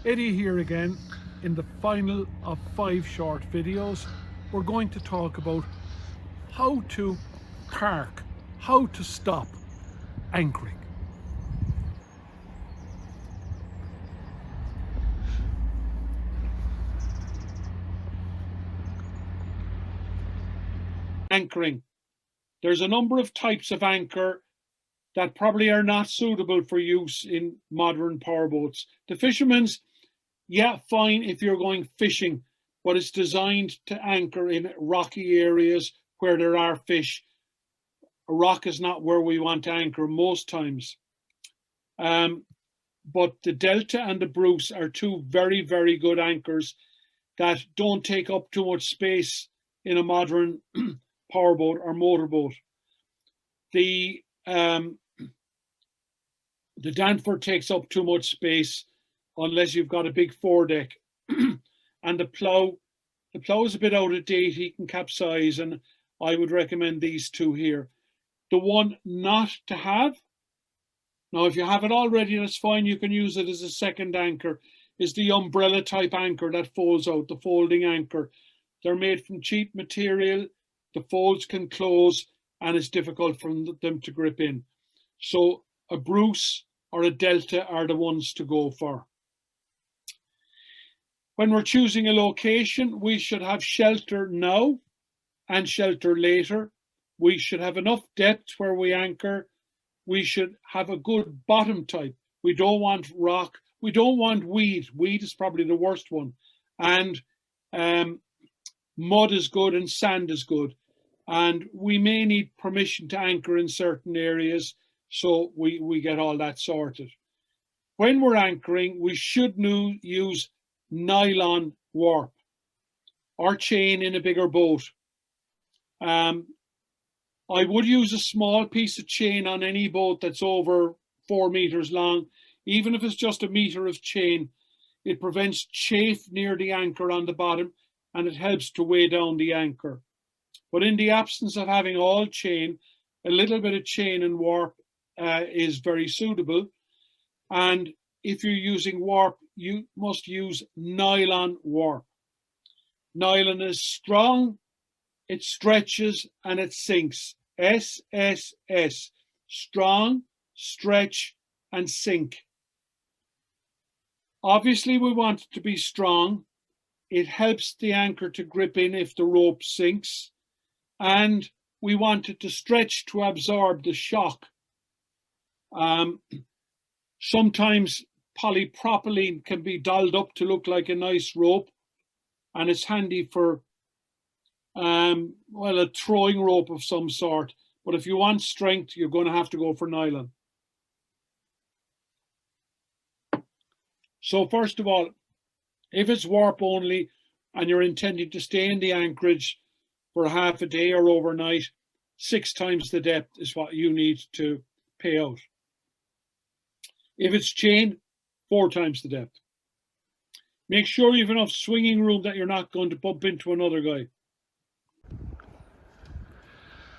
Eddie here again. In the final of 5 short videos, we're going to talk about how to park, how to stop anchoring. Anchoring. There's a number of types of anchor that probably are not suitable for use in modern powerboats. The fishermen's, yeah, fine if you're going fishing, but it's designed to anchor in rocky areas where there are fish. A rock is not where we want to anchor most times. But the Delta and the Bruce are two very, very good anchors that don't take up too much space in a modern powerboat or motorboat. The Danford takes up too much space unless you've got a big foredeck. And the plow is a bit out of date. He can capsize, and I would recommend these two here. The one not to have, now if you have it already, that's fine, you can use it as a second anchor, is the umbrella type anchor that folds out, the folding anchor. They're made from cheap material, the folds can close, and it's difficult for them to grip in. So a Bruce or a Delta are the ones to go for. When we're choosing a location, we should have shelter now and shelter later. We should have enough depth where we anchor. We should have a good bottom type. We don't want rock. We don't want weed. Weed is probably the worst one. And mud is good and sand is good. And we may need permission to anchor in certain areas, so we get all that sorted. When we're anchoring, we should use nylon warp or chain in a bigger boat. I would use a small piece of chain on any boat that's over 4 meters long. Even if it's just a meter of chain, it prevents chafe near the anchor on the bottom, and it helps to weigh down the anchor. But in the absence of having all chain, a little bit of chain and warp is very suitable. And if you're using warp, you must use nylon warp. Nylon is strong, it stretches, and it sinks. SSS, strong, stretch, and sink. Obviously, we want it to be strong. It helps the anchor to grip in if the rope sinks. And we want it to stretch to absorb the shock. Sometimes polypropylene can be dolled up to look like a nice rope, and it's handy for a throwing rope of some sort. But if you want strength, you're going to have to go for nylon. So first of all, if it's warp only and you're intending to stay in the anchorage for half a day or overnight, 6 times the depth is what you need to pay out. If it's chain, 4 times the depth. Make sure you have enough swinging room that you're not going to bump into another guy.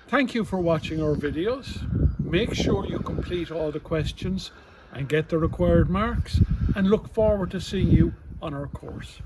Thank you for watching our videos. Make sure you complete all the questions and get the required marks, and look forward to seeing you on our course.